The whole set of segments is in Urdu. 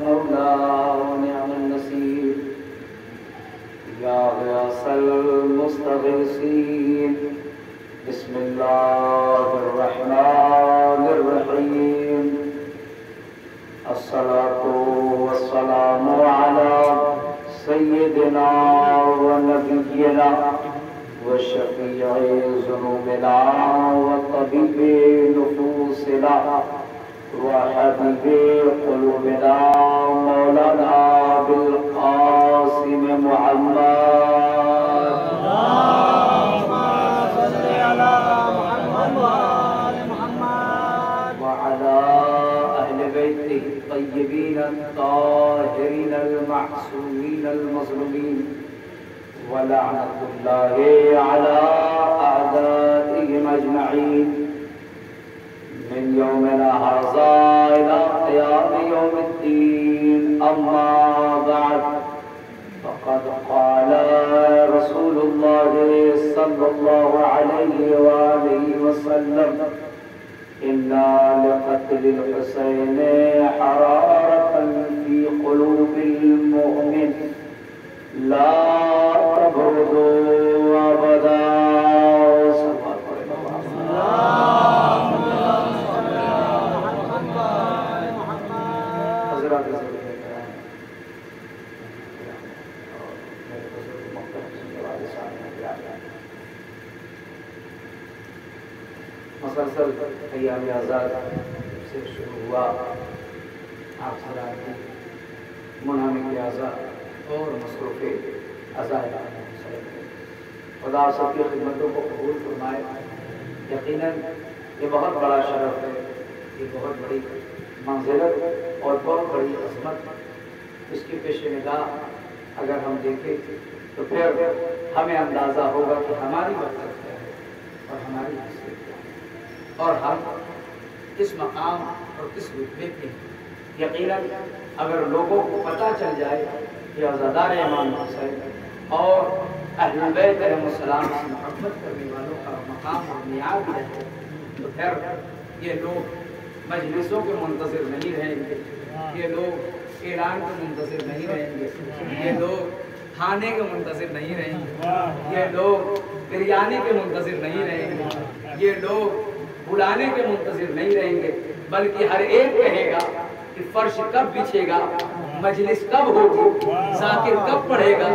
المولى ونعم النصير يا غياث المستغيثين بسم الله الرحمن الرحيم الصلاة والسلام على سيدنا ونبينا وشفيع ذنوبنا وطبيب نفوسنا وحبيب قلوبنا مولانا بالقاسم محمد اللهم صل على محمد وعلى أهل بيته الطيبين الطاهرين المعصومين المظلومين ولعنة الله على أعدائهم أجمعين من يومنا هذا إلى قيام يوم الدين. أما بعد فقد قال رسول الله صلى الله عليه وآله وسلم إن لقتل الحسين حرارة في قلوب المؤمن لا تبردوا أبدا. مسلسل ایام آزاد سے شروع ہوا آپ حضرات کی منامک آزاد اور مصروف عزائم خدا سب کی خدمتوں کو قبول فرمائے. یقیناً یہ بہت بڑا شرف ہے، یہ بہت بڑی منزلت اور بہت بڑی عظمت. اس کی پیش نگاہ اگر ہم دیکھیں تو پھر ہمیں اندازہ ہوگا کہ ہماری مقصد کیا ہے اور ہماری حیثیت کیا ہے اور ہم کس مقام اور کس رتبے کے ہیں. یقیناً اگر لوگوں کو پتہ چل جائے کہ عزادار امام حسین اور اہل بیت علیہ السلام سے محبت کرنے والوں کا مقام اور معیار ہے تو پھر یہ لوگ مجلسوں کے منتظر نہیں رہیں گے، یہ لوگ اعلان کے منتظر نہیں رہیں گے، یہ لوگ کھانے کے منتظر نہیں رہیں گے، یہ لوگ بریانی کے منتظر نہیں رہیں گے، یہ لوگ بلانے کے منتظر نہیں رہیں گے، بلکہ ہر ایک کہے گا کہ فرش کب بچھے گا، مجلس کب ہوگی، ذاکر کب پڑھے گا،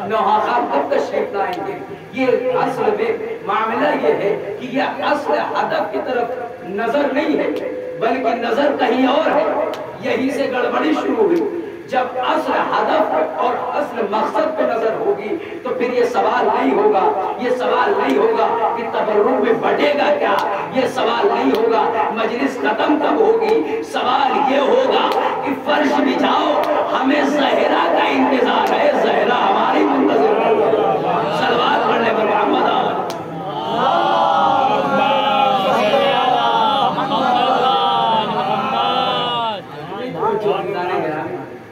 نوحہ کب تشریف لائیں گے. یہ اصل میں معاملہ یہ ہے کہ یہ اصل ہدف کی طرف نظر نہیں ہے بلکہ نظر کہیں اور ہے. یہی سے گڑبڑی شروع ہوئی. جب اصل ہدف اور اصل مقصد پہ نظر ہوگی تو پھر یہ سوال نہیں ہوگا، یہ سوال نہیں ہوگا کہ تبرک میں بٹے گا کیا، یہ سوال نہیں ہوگا مجلس ختم کب ہوگی. سوال یہ ہوگا کہ فرش بچھاؤ، ہمیں زہرا کا انتظار ہے، زہرا ہماری منتظر ہے. صلوات پڑھنے پر محمد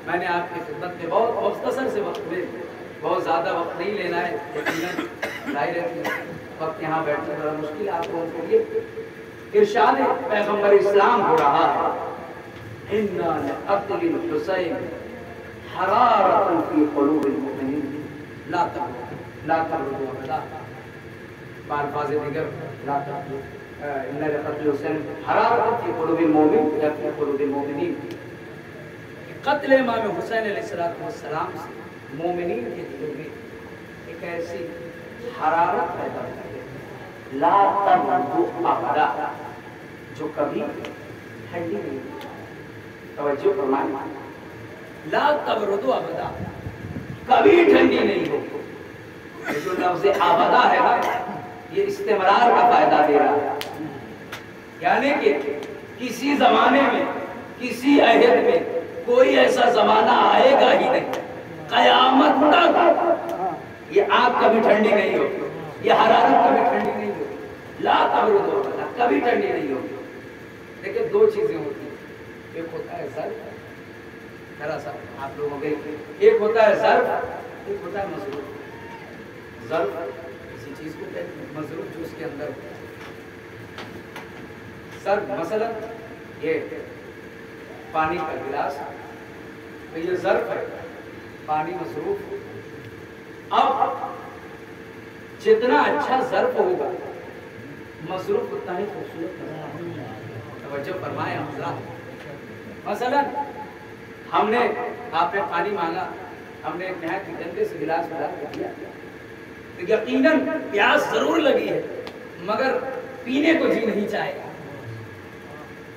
میں نے آپ کی خدمت میں بہت مختصر سے وقت میں بہت زیادہ وقت نہیں لینا ہے. یقیناً ظاہر ہے وقت یہاں بیٹھنا بڑا مشکل آپ لوگوں کے لیے. ارشاد پیغمبر اسلام ہو رہا ہے اِنَّا لِقَتْلِ الْحُسَيْنِ حَرَارَةً فِي قُلُوبِ الْمُؤْمِنِينَ لَا تَبْرُدُوا أَبَدًا. بألفاظ دیگر لا تبردوا إِنَّا لِقَتْلِ الْحُسَيْنِ حَرَارَةً فِي قُلُوبِ الْمُؤْمِنِينَ یا فِي قُلُوبِ الْمُؤْمِنِينَ. قتل امام حسین علیہ السلام سے مومنین کے دلوں میں ایک ایسی حرارت پیدا ہوئی ہے لا تبردوا ابدا، جو کبھی ٹھنڈی نہیں ہوئی. توجہ فرمائیں، لا تبردوا ابدا، کبھی ٹھنڈی نہیں ہوگی. جو لفظ ابدا ہے نا، یہ استمرار کا فائدہ دے رہا ہے. یعنی کہ کسی زمانے میں، کسی عہد میں کوئی ایسا زمانہ آئے گا ہی نہیں، قیامت تک یہ آگ کبھی ٹھنڈی نہیں ہوگی، یہ حرارت کبھی ٹھنڈی نہیں ہوگی. لا تبردوا ابدا، کبھی ٹھنڈی نہیں ہوگی. لیکن دو چیزیں ہوتی ہیں، ایک ہوتا ہے ظرف، ذرا سا آپ لوگوں کے ایک ہوتا ہے ظرف، ایک ہوتا ہے مصروف. ظرف کسی چیز کو کہتے ہیں، مصروف جو اس کے اندر ہوتا ہے. ظرف مثلا یہ پانی کا گلاس تو یہ ظرف ہے، پانی مصروف ہے۔ اب جتنا اچھا ظرف ہوگا مصروف اتنا ہی خوبصورت ہوگا۔ توجہ فرمائیں حضرات، مثلا ہم نے آپ نے پانی مانگا، ہم نے ایک نہایت گندے سے گلاس میں ڈال کے دیا، تو یقیناً پیاس ضرور لگی ہے مگر پینے کو جی نہیں چاہے گا۔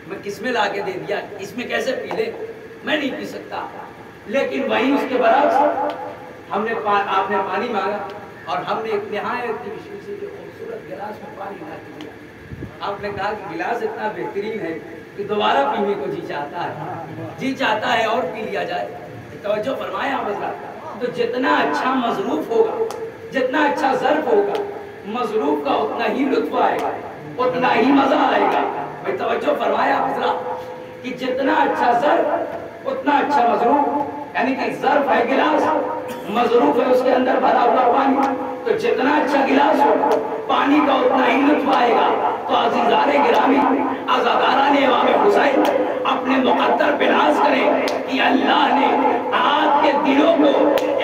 میں کس میں لا کے دے دیا، اس میں کیسے پی لے، میں نہیں پی سکتا۔ لیکن وہیں اس کے برعکس آپ نے پانی مانگا اور ہم نے ایک نہایت کی خوبصورت گلاس میں پانی لا کے دیا، آپ نے کہا کہ گلاس اتنا بہترین ہے کہ دوبارہ پینے کو جی چاہتا ہے اور پی لیا جائے۔ توجہ فرمائیں آپ حضرات، تو جتنا اچھا مظروف ہوگا، جتنا اچھا ظرف ہوگا، مظروف کا اتنا ہی لطف آئے گا، اتنا ہی مزہ آئے گا۔ بھائی توجہ فرمائیں آپ حضرات کہ جتنا اچھا ظرف اتنا اچھا مظروف، یعنی کہ ظرف ہے گلاس، مظروف ہے اس کے اندر بھرا ہوا پانی، تو جتنا اچھا گلاس ہو پانی کا اتنا ہی لطف آئے گا۔ تو عزیزان گرامی، عزاداران امام حسین اپنے مقدر پہ ناز کریں کہ اللہ نے آپ کے دلوں کو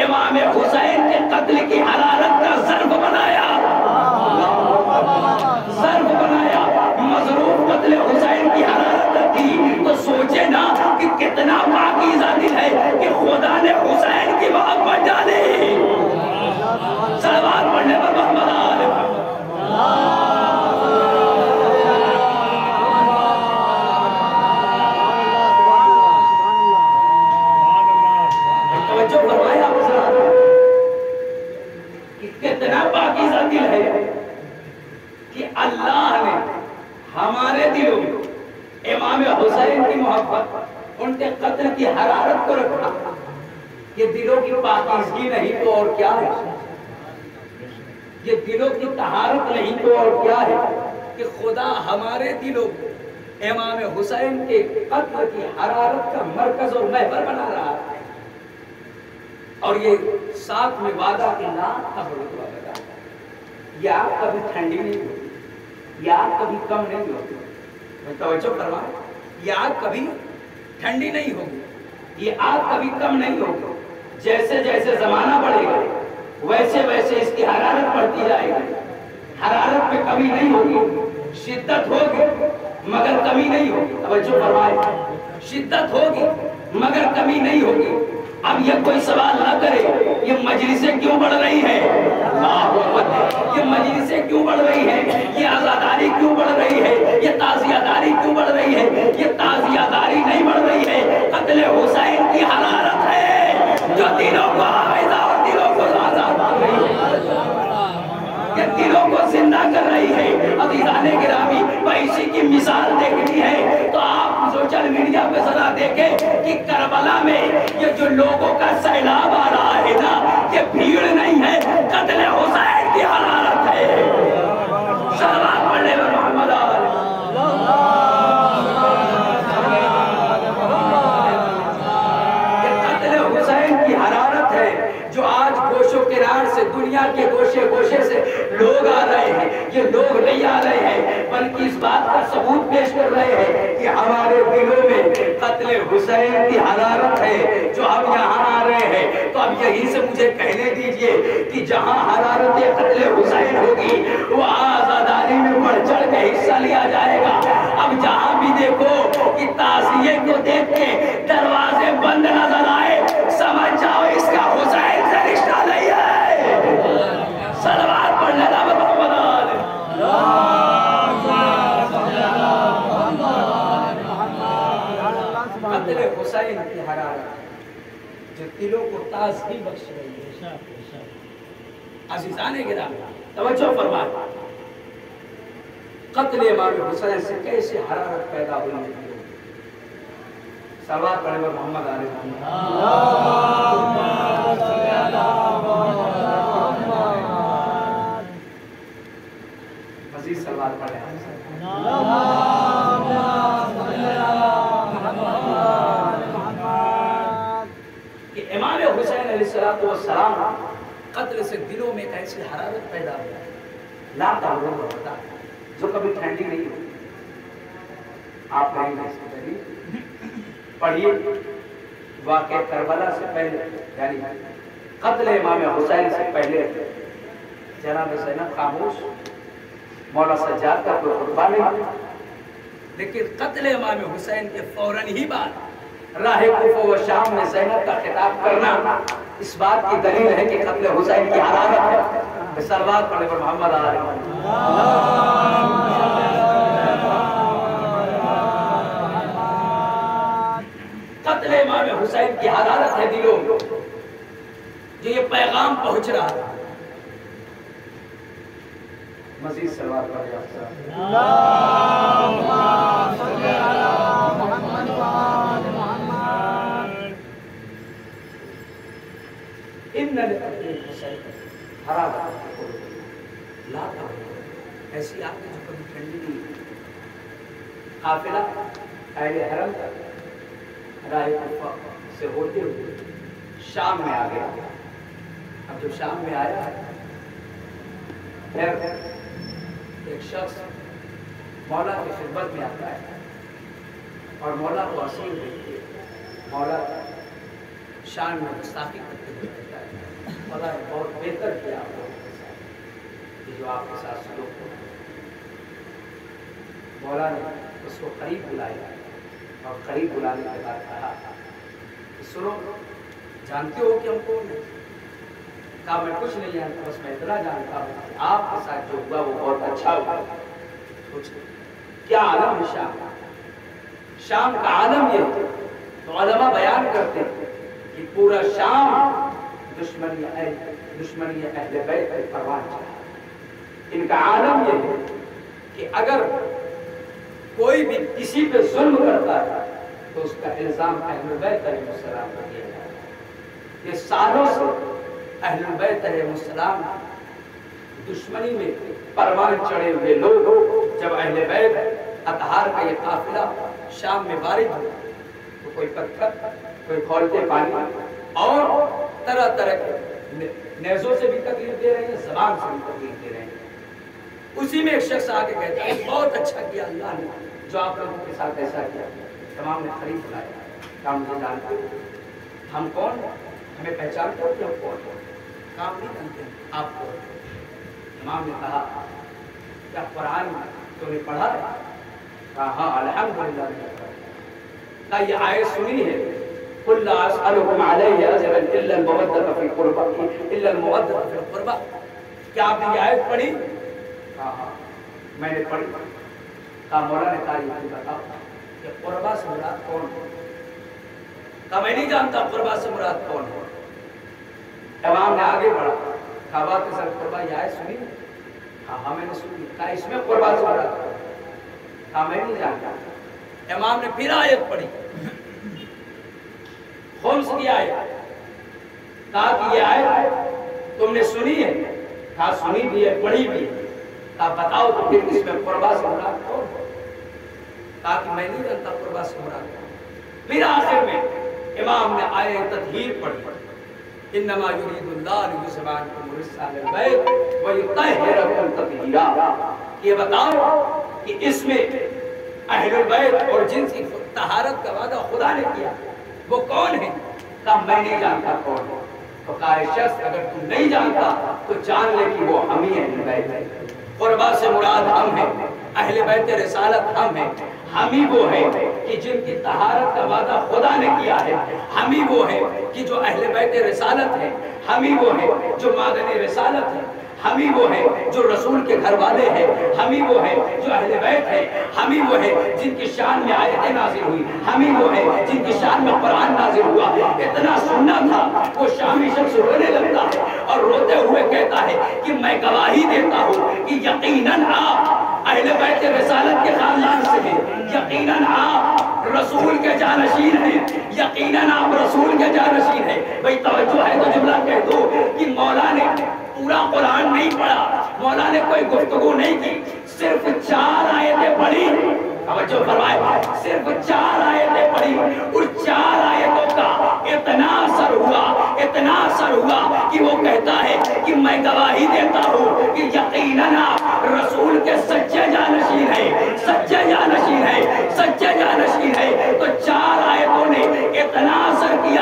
امام حسین کے قتل کی حرارت کا ظرف بنایا، مظروف قتل حسین کی حرارت تھی۔ تو سوچے نا کہ کتنا پاکیزہ دل ہے کہ خدا نے حسین کی محبت ڈالی۔ صلوات پڑھنے پر محمد آل توجہ فرمایا کہ کتنا پاکیزہ دل ہے کہ اللہ نے ہمارے دلوں میں امام حسین کی محبت، ان کے قتل کی حرارت کو رکھا۔ یہ دلوں کی پاکیزگی نہیں تو اور کیا ہے، یہ دلوں کی طہارت نہیں تو اور کیا ہے کہ خدا ہمارے دلوں کو امام حسین کے قتل کی حرارت کا مرکز اور محور بنا رہا ہے۔ اور یہ ساتھ میں وعدہ کہ لا تبرد وغیرہ، یہ آگ کبھی ٹھنڈی نہیں ہوتی، یہ آگ کبھی کم نہیں ہوتی۔ میں توجہ فرمائیں، یہ آگ کبھی ٹھنڈی نہیں ہوگی، یہ آگ کبھی کم نہیں ہوگی۔ جیسے جیسے زمانہ بڑھے گا ویسے ویسے اس کی حرارت بڑھتی جائے گی، حرارت میں کمی نہیں ہوگی، شدت ہوگی مگر کمی نہیں ہوگی۔ توجہ فرمائیں، شدت ہوگی مگر کمی نہیں ہوگی۔ اب یہ کوئی سوال نہ کرے یہ مجلسیں کیوں بڑھ رہی ہیں، یہ مجلسیں کیوں بڑھ رہی ہیں، یہ عزاداری کیوں بڑھ رہی ہے، یہ تعزیہ داری کیوں بڑھ رہی ہے۔ یہ تعزیہ داری نہیں بڑھ رہی ہے، قتل حسین کی حرارت ہے جو دلوں کو آئزہ اور دلوں کو آزاد کر رہی ہے، یہ دلوں کو زندہ کر رہی ہے۔ عزیزان گرامی، اسی کی مثال دیکھنی ہے تو آپ سوشل میڈیا پہ ذرا دیکھیں کہ کربلا میں یہ جو لوگوں کا سیلاب آ رہا ہے نا، یہ بھیڑ نہیں ہے، قتل حسین کی حرارت ہے۔ صلوات پڑھنے پر محمد آل یہ قتل حسین کی حرارت ہے جو آج گوش و کنار سے، دنیا کے گوشے گوشے سے لوگ آ رہے ہیں۔ یہ لوگ نہیں آ رہے ہیں بلکہ اس بات کا ثبوت پیش کر رہے ہیں کہ ہمارے دلوں میں قتل حسین کی حرارت ہے جو ہم یہاں آ رہے ہیں۔ تو اب یہیں سے مجھے کہنے دیجئے کہ جہاں حرارت قتل حسین ہوگی وہ آزاداری میں بڑھ چڑھ کے حصہ لیا جائے گا۔ اب جہاں بھی دیکھو کہ تعزیے کو دیکھ کے دروازے بند نظر آئے، سمجھ جاؤ اس کا حسین سے رشتہ نہیں ہے۔ صلوات پڑھنے کا محمد آل قتل حسین کی حرارت جو دلوں کو تازگی بخش رہی ہے۔ عزیزان گرامی توجہ فرمائیں، قتل امام حسین سے کیسے حرارت پیدا ہوئی ہے۔ صلوات پڑھنے پر محمد آل مزید صلوات پڑھیں کہ امام حسین علیہ السلام قتل سے دلوں میں ایسی حرارت پیدا ہوا لا تعلق ہوتا جو کبھی ٹھنڈی نہیں ہوتی۔ آپ پڑھیں گے اس کی دلیل، پڑھیے واقعہ کربلا سے پہلے یعنی قتل امام حسین سے پہلے جناب زینب خاموش، مولا سجاد کا کوئی خطبہ نہیں، لیکن قتل امام حسین کے فوراً ہی بعد راہ کوفہ و شام میں زینب کا خطاب کرنا اس بات کی دلیل ہے کہ قتل حسین کی حرارت ہے۔ صلوات پڑھے پر محمد آلہ قتل امام حسین کی حرارت ہے دلوں جو یہ پیغام پہنچ رہا ہے۔ مزید صلوات پڑھے اللہم صلی علی محمد وآل محمد۔ ان لقتل الحسین حرارت لا تھا ایسی آپ نے جو کبھی ٹھنڈی نہیں۔ قافلہ اہل حرم راہ کوفہ سے ہوتے ہوئے شام میں آ گیا۔ اب جب شام میں آیا پھر ایک شخص مولا کی خدمت میں آتا ہے اور مولا کو اسیر دیکھ کے مولا شان میں گستاخی کرتے ہوئے کہتا ہے مولا نے بہت بہتر کیا آپ لوگوں کے ساتھ کہ جو آپ کے ساتھ سلوک ہو۔ مولا نے اس کو قریب بلایا اور قریب بلانے کے بعد کہا کہ سنو، جانتے ہو کہ ہم کون ہیں؟ کہا میں کچھ نہیں جانتا، بس میں اتنا جانتا ہوں کہ آپ کے ساتھ جو ہوا وہ بہت اچھا ہوا۔ کیا عالم ہے شام؟ شام کا عالم یہ ہے تو علماء بیان کرتے ہیں کہ پورا شام دشمنی اہل بیت پر پروان چڑھا۔ ان کا عالم یہ ہے کہ اگر کوئی بھی کسی پہ ظلم کرتا ہے تو اس کا الزام اہل بیت علیہ السلام پر دیا جاتا ہے۔ یہ سالوں سے اہل بیت علیہ السلام دشمنی میں پروان چڑھے ہوئے لوگ جب اہل بیت اطہار کا یہ قافلہ شام میں وارد ہوا تو کوئی پتھر، کوئی کھولتے پانی اور طرح طرح کے نیزوں سے بھی تکلیف دے رہے ہیں، زبان سے بھی تکلیف دے رہے ہیں۔ اسی میں ایک شخص آگے کہتا ہے بہت اچھا کیا اللہ نے جو آپ لوگوں کے ساتھ ایسا کیا۔ تمام نے خرید بلایا، کیا مجھے جانتے ہو ہم کون ہیں؟ ہمیں پہچانتے ہو کہ ہم کون ہیں؟ کام نہیں جانتے ہیں آپ کو۔ امام نے کہا کیا قرآن تو نے پڑھا ہے؟ کہا ہاں الحمدللہ میں نے پڑھا۔ کہا یہ آیت سنی ہے قُلْ لَا أَسْأَلُكُمْ عَلَيْهِ أَجْرًا إِلَّا الْمَوَدَّةَ فِي الْقُرْبَى۔ کیا آپ نے یہ آیت پڑھی؟ کہا ہاں میں نے پڑھی۔ کہا مولا نے کہا یہ بتاؤ کہ قربہ سے مراد کون ہے؟ کہا میں نہیں جانتا قربہ سے مراد کون ہے۔ امام نے آگے بڑھا، کہا بات سر قربہ یہ آیت سنی؟ کہا ہاں میں نے سنی۔ کہا اس میں قربہ سے مراد کون ہے؟ کہا میں نہیں جانتا۔ امام نے پھر آیت پڑھی، خمس کی آیت۔ کہا کہ یہ آیت تم نے سنی ہے؟ کہا سنی بھی ہے، پڑھی بھی ہے۔ کہا بتاؤ تو پھر اس میں قربہ سے مراد کون ہے؟ کہا کہ میں نہیں جانتا قربہ سے مراد کون ہے۔ پھر آخر میں امام نے آیت تطہیر پڑھی، انما یرید اللہ لیذھب عنکم الرجس اہل البیت ویطہرکم تطہیرا۔ یہ بتاؤ کہ اس میں اہل البیت اور جن کی طہارت کا وعدہ خدا نے کیا وہ کون ہے؟ کہا میں نہیں جانتا کون ہے۔ تو کہا شخص اگر تم نہیں جانتا تو جان لے کہ وہ ہم ہی اہل بیت ہیں۔ قربہ سے مراد ہم ہیں، اہل بیت رسالت ہم ہیں، ہم ہی وہ ہیں کہ جن کی طہارت کا وعدہ خدا نے کیا ہے، ہم ہی وہ ہیں کہ جو اہل بیت رسالت ہیں، ہم ہی وہ ہیں جو معدن رسالت ہیں، ہم ہی وہ ہیں جو رسول کے گھر والے ہیں، ہم ہی وہ ہیں جو اہل بیت ہیں، ہم ہی وہ ہیں جن کی شان میں آیتیں نازل ہوئی، ہم ہی وہ ہیں جن کی شان میں قرآن نازل ہوا۔ اتنا سننا تھا وہ شامی شخص رونے لگتا ہے اور روتے ہوئے کہتا ہے کہ میں گواہی دیتا ہوں کہ یقیناً آپ اہل بیت رسالت کے خاندان سے ہیں، یقیناً آپ رسول کے جانشین ہیں، یقیناً آپ رسول کے جانشین ہیں۔ بھئی توجہ ہے تو جملہ کہہ دو کہ مولا نے پورا قرآن نہیں پڑھا، مولا نے کوئی گفتگو نہیں کی، صرف 4 آیتیں پڑھی۔ توجہ فرمائے، صرف 4 آیتیں پڑھی، اور 4 آیتوں کا اتنا اثر ہوا کہ وہ کہتا ہے کہ میں گواہی دیتا ہوں کہ یقیناً آپ رسول کے سچے جانشین ہیں، سچے جانشین ہیں۔ تو 4 آیتوں نے اتنا اثر کیا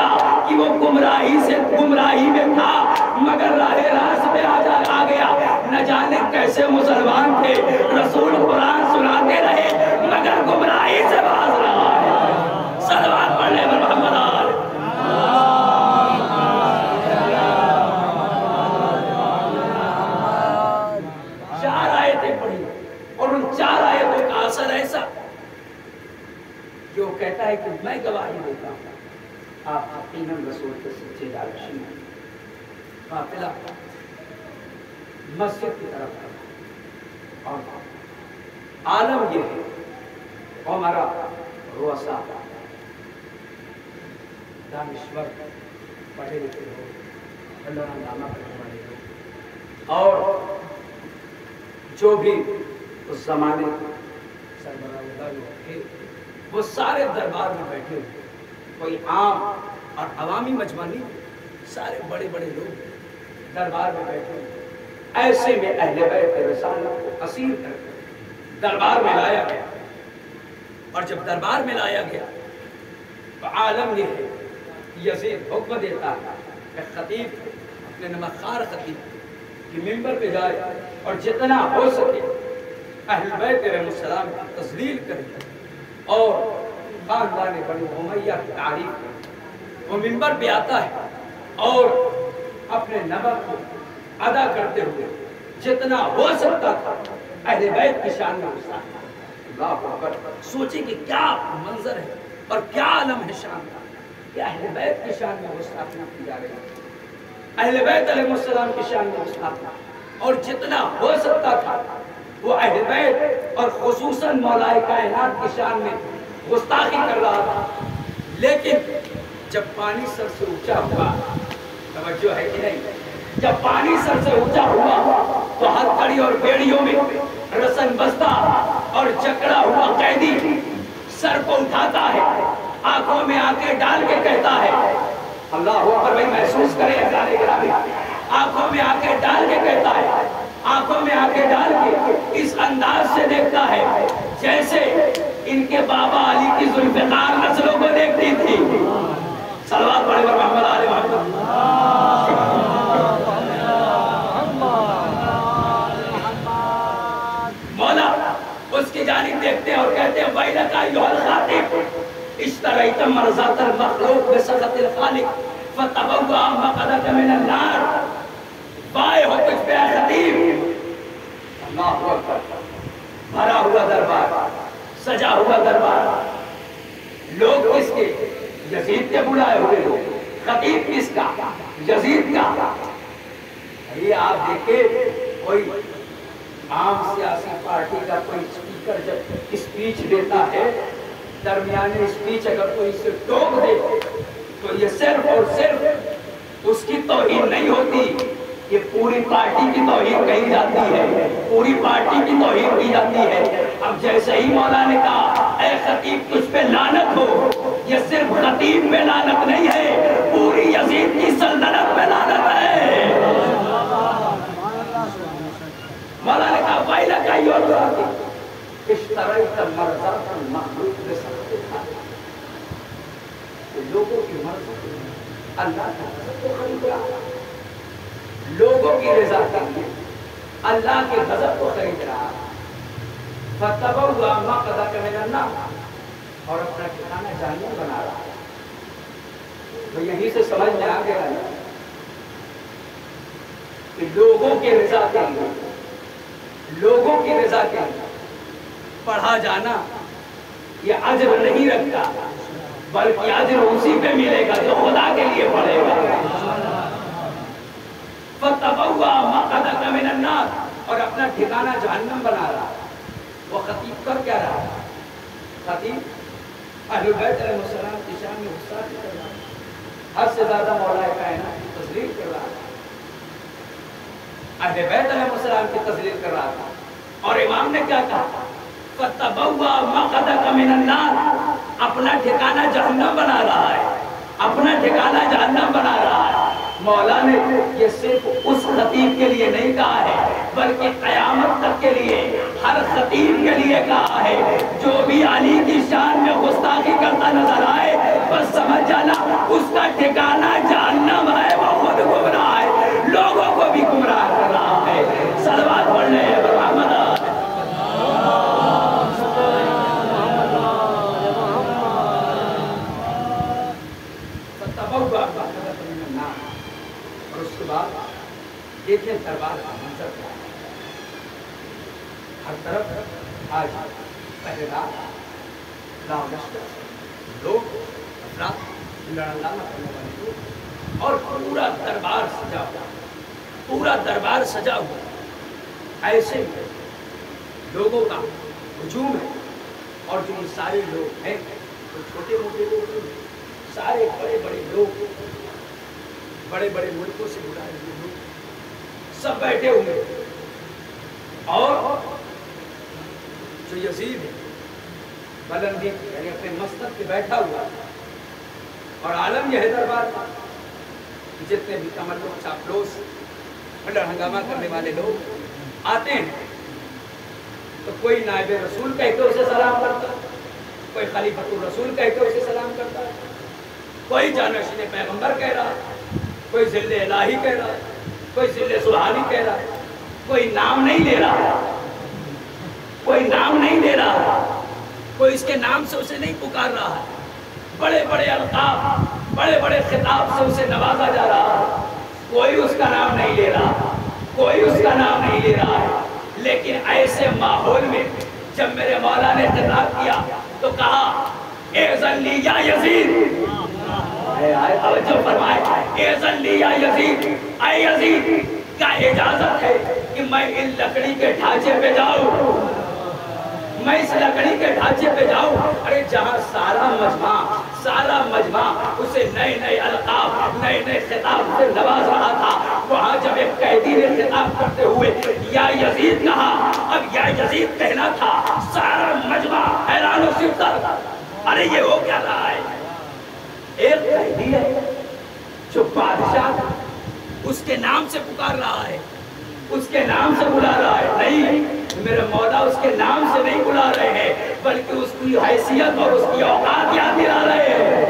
ایسے مسلمان تھے رسول قرآن سناتے رہے مگر گمراہی سے باز رہا ہے. صلوات پڑھنے پر محمد آل. چار آیتیں پڑھی اور ان چار آیتوں کا اثر ایسا جو کہتا ہے کہ میں گواہی دیتا ہوں آپ یقیناً رسول کے سچے جانشین ہیں. قافلہ مسجد کی طرف اور عالم یہ ہے عمرہ رؤسا دانشور پڑھے لکھے ہو اللہ نامہ کرنے والے ہو اور جو بھی اس زمانے سربراہ تھے وہ سارے دربار میں بیٹھے ہوئے. کوئی عام اور عوامی مجمع نہیں, سارے بڑے بڑے لوگ دربار میں بیٹھے ہوئے. ایسے میں اہل بیت رسالت کو اسیر کر دربار میں لایا گیا. اور جب دربار میں لایا گیا تو عالم یہ ہے یزید حکم دیتا ہے کہ خطیب اپنے نمکخوار خطیب کہ ممبر پہ جائے اور جتنا ہو سکے اہل بیت علیہ السلام کی تذلیل کرے اور خاندان بنو امیہ کی تعریف کرے. وہ ممبر پہ آتا ہے اور اپنے نبض کو ادا کرتے ہوئے جتنا ہو سکتا تھا اہل بیت کی شان میں گستاخی. اللہ اکبر. سوچیں کہ کیا منظر ہے اور کیا عالم ہے شان کا کہ اہل بیت کی شان میں گستاخی کی جا رہی ہے. اہل بیت علیہ السلام کی شان میں گستاخی اور جتنا ہو سکتا تھا وہ اہل بیت اور خصوصاً مولا کائنات کی شان میں گستاخی کر رہا تھا. لیکن جب پانی سر سے اونچا ہوا, توجہ ہے کہ نہیں, جب پانی سر سے اونچا ہوا تو ہر کڑی اور بیڑیوں میں رسن بستہ اور جکڑا ہوا قیدی سر کو اٹھاتا ہے, آنکھوں میں آنکھیں ڈال کے کہتا ہے اللہ اکبر. بھائی محسوس کریں ہزارے گرامی, آنکھوں میں آنکھیں ڈال کے کہتا ہے, آنکھوں میں آنکھیں ڈال کے اس انداز سے دیکھتا ہے جیسے ان کے بابا علی کی ذوالفقار نسلوں کو دیکھتی تھی. صلوات پڑھے پر محمد آل محمد. مولا اس کی جانب دیکھتے ہیں اور کہتے ہیں وَإِلَكَ أَيُّهَا الْخَاطِبُ اشْتَرَيْتَ مَرْضَاتَ الْمَخْلُوقِ بِسَخَطِ الْخَالِقِ فَتَبَوَّأَ مَقْعَدَكَ مِنَ النَّارِ. وائے ہو تجھ پہ اے خطیب. اللہ اکبر. بھرا ہوا دربار, سجا ہوا دربار, لوگ کس کے؟ یزید کے بلائے ہوئے لوگ. خطیب کس کا؟ یزید کا. یہ آپ دیکھیں کوئی عام سیاسی پارٹی کا کوئی اسپیکر جب اسپیچ دیتا ہے, درمیانے اسپیچ اگر کوئی اسے ٹوک دے تو یہ صرف اور صرف اس کی توہین نہیں ہوتی, یہ پوری پارٹی کی توہین کہی جاتی ہے, پوری پارٹی کی توہین کی جاتی ہے. اب جیسے ہی مولا نے کہا اے خطیب تجھ پہ لعنت ہو, یہ صرف خطیب پہ لعنت نہیں ہے, پوری یزید کی سلطنت پہ لعنت ہے. مولا نے کہا وَإِلَكَ أَيُّهَا الْخَاطِبُ اشْتَرَيْتَ مَرْضَاتَ الْمَخْلُوقِ بِسَخَطِ الْخَالِقِ. لوگوں کی مرضی اللہ کا غضب کو خرید رہا, لوگوں کی رضا کے لیے اللہ کے غضب کو خرید رہا. فَتَبَوَّأَ مَقْعَدَكَ مِنَ النَّارِ. اور اپنا ٹھکانہ جہنم بنا رہا. تو یہیں سے سمجھ میں آ گیا ہے کہ لوگوں کے رضا کے لیے, لوگوں کی رضا کے لیے پڑھا جانا یہ اجر نہیں رکھتا, بلکہ اجر اسی پہ ملے گا جو خدا کے لیے پڑھے گا. فَتَبَوَّأَ مَقْعَدَكَ مِنَ النَّارِ. اور اپنا ٹھکانہ جہنم بنا رہا. وہ خطیب کر کیا رہا؟ خطیب اہل بیت علیہ السلام کی شان میں گستاخی کر رہا, حد سے زیادہ مولا کائنات کی تذلیل کر رہا, اہل بیت علیہ السلام کی تذلیل کر رہا تھا. اور امام نے کیا کہا؟ فَتَبَوَّأَ مَقْعَدَكَ مِنَ النَّارِ. اپنا ٹھکانہ جہنم بنا رہا ہے, اپنا ٹھکانہ جہنم بنا رہا ہے. مولا نے یہ صرف اس خطیب کے لیے نہیں کہا ہے, بلکہ قیامت تک کے لیے ہر خطیب کے لیے کہا ہے. جو بھی علی کی شان میں گستاخی کرتا نظر آئے بس سمجھ جانا اس کا ٹھکانہ جہنم ہے, وہ خود گمراہ ہے, لوگوں کو بھی گمراہ کر رہا ہے. صلوات پڑھ لیں. کا منظر کیا ہے. ہر طرف آج پہلے لاؤ لشکر لوگ لڑنا کرنے والے لوگ اور پورا دربار سجا ہوا, پورا دربار سجا ہوا. ایسے لوگوں کا ہجوم ہے اور جو یہ سارے لوگ ہیں وہ چھوٹے موٹے لوگ نہیں, سارے بڑے بڑے لوگ, بڑے بڑے ملکوں سے بلائے ہوئے لوگ سب بیٹھے ہوئے. اور جو یزید ہے بلندی یعنی اپنے مستق پہ بیٹھا ہوا, اور عالم یہ ہے دربار کا جتنے بھی تملق چاپلوس بڑا ہنگامہ کرنے والے لوگ آتے ہیں تو کوئی نائب رسول کہہ کے اسے سلام کرتا, کوئی خلیفۃ الرسول کہہ کے اسے سلام کرتا, کوئی جانشین پیغمبر کہہ رہا, کوئی ذل الہی کہہ رہا, کوئی ذل سبحانی کہہ رہا, کوئی نام نہیں لے رہا, کوئی نام نہیں لے رہا, کوئی اس کے نام سے اسے نہیں پکار رہا ہے. بڑے بڑے القاب, بڑے بڑے خطاب سے اسے نوازا جا رہا ہے. کوئی اس کا نام نہیں لے رہا, کوئی اس کا نام نہیں لے رہا ہے. لیکن ایسے ماحول میں جب میرے مولا نے خطاب کیا تو کہا اذن لی یا یزید, توجہ فرمائے, اذن لی یا یزید, اے یزید کیا اجازت ہے کہ میں ان لکڑی کے ڈھانچے پہ جاؤں, میں اس لکڑی کے ڈھانچے پہ جاؤں. ارے جہاں سارا مجمع اسے نئے نئے القاب, نئے نئے خطاب سے نواز رہا تھا, وہاں جب ایک قیدی نے خطاب کرتے ہوئے یا یزید کہا, اب یا یزید کہنا تھا, سارا مجمع حیران و شگفتہ. ارے یہ ہو کیا رہا ہے؟ ایک قیدی ہے جو بادشاہ اس کے نام سے پکار رہا ہے, اس کے نام سے بلا رہا ہے. نہیں, میرے مولا اس کے نام سے نہیں بلا رہے ہیں, بلکہ اس کی حیثیت اور اس کی اوقات یاد دلا رہے ہیں.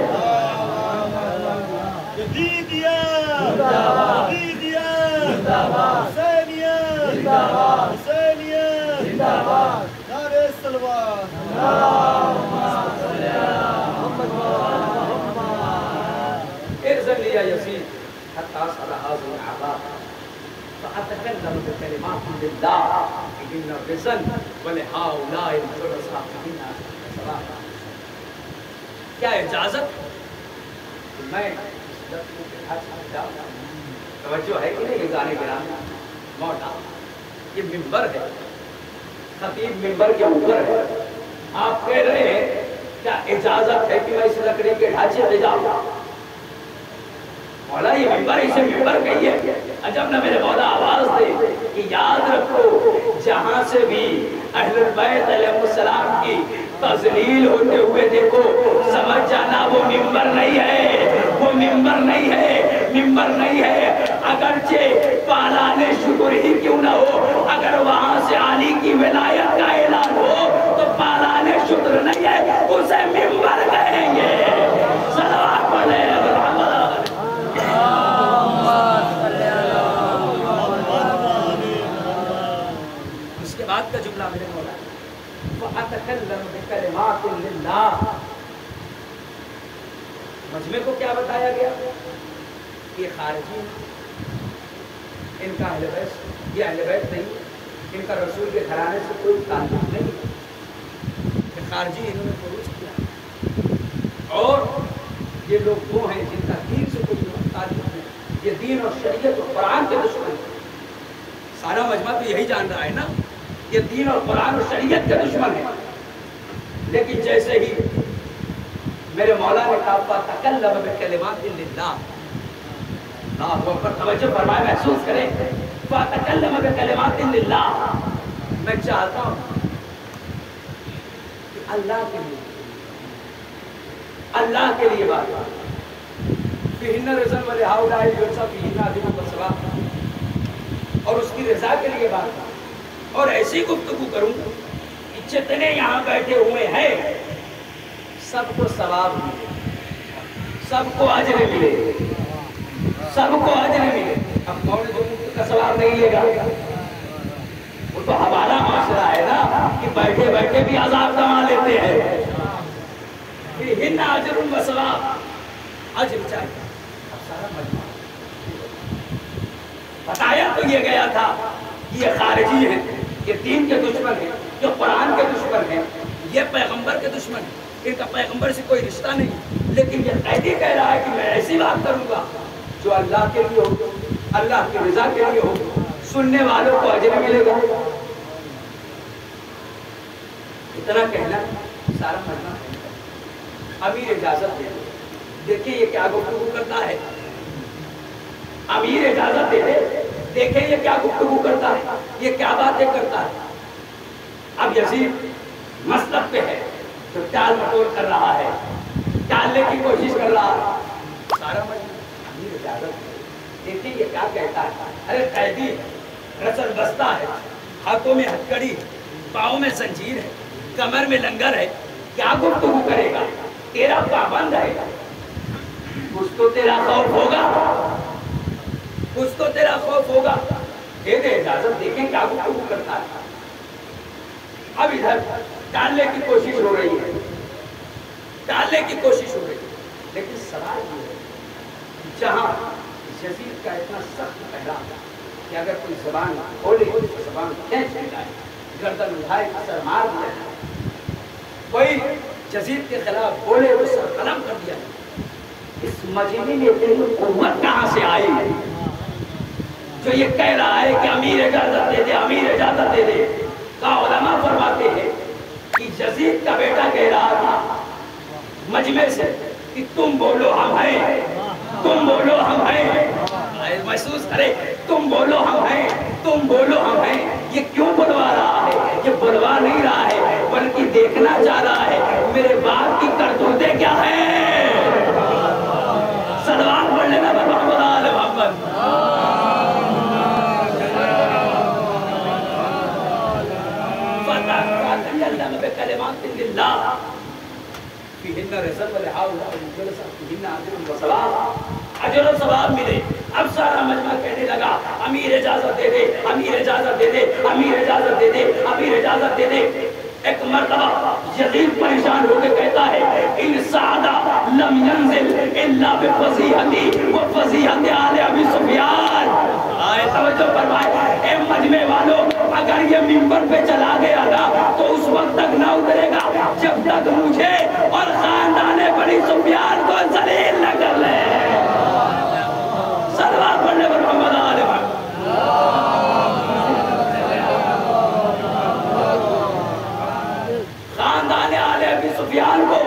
یزیدیہ یزیدیہ زندہ باد, حسینیہ زندہ باد, حسینیہ زندہ باد, نعرہ صلوات, اللہم صل علی محمد. اذن لی یا یزید حتی صلی حاضر العباد فأتكلم بكلمات لله إن الرزق ولهؤلاء الجرساء منا سلام. کیا اجازت کہ میں توجہ ہے کہ نہیں؟ یہ گانے گرانے مولا, یہ منبر ہے, خطیب منبر کے اوپر ہے, آپ کہہ رہے ہیں کیا اجازت ہے کہ میں اس لکڑی کے ڈھانچے پہ جاؤں؟ مولا یہ منبر, اسے منبر کہیے. عجب نہ میرے مولا آواز دے کہ یاد رکھو جہاں سے بھی اہل البیت علیہ السلام کی تذلیل ہوتے ہوئے دیکھو, سمجھ جانا وہ منبر نہیں ہے, وہ منبر نہیں ہے, منبر نہیں ہے. اگرچہ پالان شکر ہی کیوں نہ ہو, اگر وہاں سے علی کی ولایت کا اعلان ہو تو پالان شکر نہیں ہے, اسے منبر کہیں گے. صلوات علیہ محمد. اس کے بعد کا جملہ میرے مولا وَأَتَكَلَّمُ بِكَلِمَاتٍ لِلَّهِ. مجمع کو کیا بتایا گیا؟ یہ خارجی, ان کا اہل بیت, یہ اہل بیت نہیں, ان کا رسول کے گھرانے سے کوئی تعلق نہیں, یہ خارجی انہوں نے فروج کیا. اور یہ لوگ وہ ہیں جن کا دین سے کوئی تعلق نہیں, یہ دین اور شریعت اور قرآن کے دشمن. سارا مجمع تو یہی جان رہا ہے نا, یہ دین اور قرآن اور شریعت کے دشمن ہے. لیکن جیسے ہی میرے مولا نے کہا فَتَكَلَّمَ بِكَلِمَاتٍ لِلَّهِ, آپ پر توجہ فرمائے, محسوس کریں, فَتَكَلَّمَ بِكَلِمَاتٍ لِلَّهِ. میں چاہتا ہوں کہ اللہ کے لیے, اللہ کے لیے بات فِيهِنَّ رِزْقٌ وَلِهَؤُلَاءِ الْجُرْسَىٰ فِيهِنَّ عَظِيمٌ وَثَوَابٌ, اور اس کی رضا کے لیے بات, اور ایسی گفتگو کروں کہ جتنے یہاں بیٹھے ہوئے ہیں سب کو ثواب ملے, سب کو اجر ملے, سب کو اجر ملے. اب کون جو مفت کا ثواب نہیں لے گا؟ وہ تو ہمارا معاشرہ ہے نا کہ بیٹھے بیٹھے بھی عذاب کما لیتے ہیں. فِيهِنَّ أَجْرٌ وَثَوَابٌ, اجر چاہیے. اب سارا مجمع بتایا تو یہ گیا تھا یہ خارجی ہیں، یہ دین کے دشمن ہیں، یہ قرآن کے دشمن ہیں، یہ پیغمبر کے دشمن ہیں، ان کا پیغمبر سے کوئی رشتہ نہیں، لیکن یہ قیدی کہہ رہا ہے کہ میں ایسی بات کروں گا جو اللہ کے لیے ہو، اللہ کی رضا کے لیے ہو، سننے والوں کو اجر ملے گا۔ اتنا کہنا سارا مجمع امیر اجازت دے دے، دیکھیں یہ کیا گفتگو کرتا ہے، امیر اجازت دے دے، دیکھیں یہ کیا گفتگو کرتا ہے، یہ کیا باتیں کرتا ہے۔ اب یزید مسلک پہ ہے جو ٹال مٹول کر رہا ہے، ٹالنے کی کوشش کر رہا ہے، سارا مجمع امیر اجازت دے دے، دیکھیں یہ کیا کہتا ہے۔ ارے قیدی رسل بستہ ہے، ہاتھوں میں ہتھکڑی، پاؤں میں زنجیر ہے، کمر میں لنگر ہے، کیا گفتگو کرے گا، تیرا پابند ہے، کچھ تو تیرا خوف ہوگا، کچھ تو تیرا خوف ہوگا، دے دے اجازت، دیکھیں کیا گفتگو کرتا ہے۔ اب ادھر ٹالنے کی کوشش ہو رہی ہے، ٹالنے کی کوشش ہو رہی ہے، لیکن سوال یہ ہے جہاں یزید کا اتنا سخت پیغام کہ اگر کوئی زبان کھولے تو زبان کھینچ لی جائے، گردن اٹھائے تو سر مار دیا جائے، کوئی یزید کے خلاف بولے تو سر قلم کر دیا جائے، اس مجمع میں اتنی قوت کہاں سے آئی جو یہ کہہ رہا ہے کہ امیر اجازت دے دے، امیر اجازت دے دے۔ کا علماء فرماتے ہیں کہ یزید کا بیٹا کہہ رہا تھا مجمع سے کہ تم بولو ہم ہیں، تم بولو ہم ہیں، محسوس کرے، تم بولو ہم ہیں، تم بولو ہم ہیں۔ یہ کیوں بلوا رہا ہے؟ یہ بلوا نہیں رہا ہے بلکہ دیکھنا چاہ رہا ہے میرے باپ کی کرتوتیں کیا ہیں۔ صلوات پڑھ لینا محمد آل محمد۔ بکلمات اللہ فیہن رزق ولحاء وجلسہ فیہن عجر و ثواب، اجر و ثواب ملے۔ اب سارا مجمع کہنے لگا امیر اجازت دے دے، امیر اجازت دے دے، امیر اجازت دے دے، امیر اجازت دے دے۔ ایک مرتبہ یزید پریشان ہو کے کہتا ہے ان سعدہ لم ینزل الا بفضیحتی وفضیحت آل ابی سفیان۔ آئے توجہ فرمائے، اے مجمع والوں، اگر یہ منبر پہ چلا گیا نا تو اس وقت تک نہ اترے گا جب تک مجھے اور خاندان بنی سفیان کو ذلیل نہ کر لے۔ صلوات پڑھنے پر محمد آل محمد۔ خاندان آل ابی سفیان کو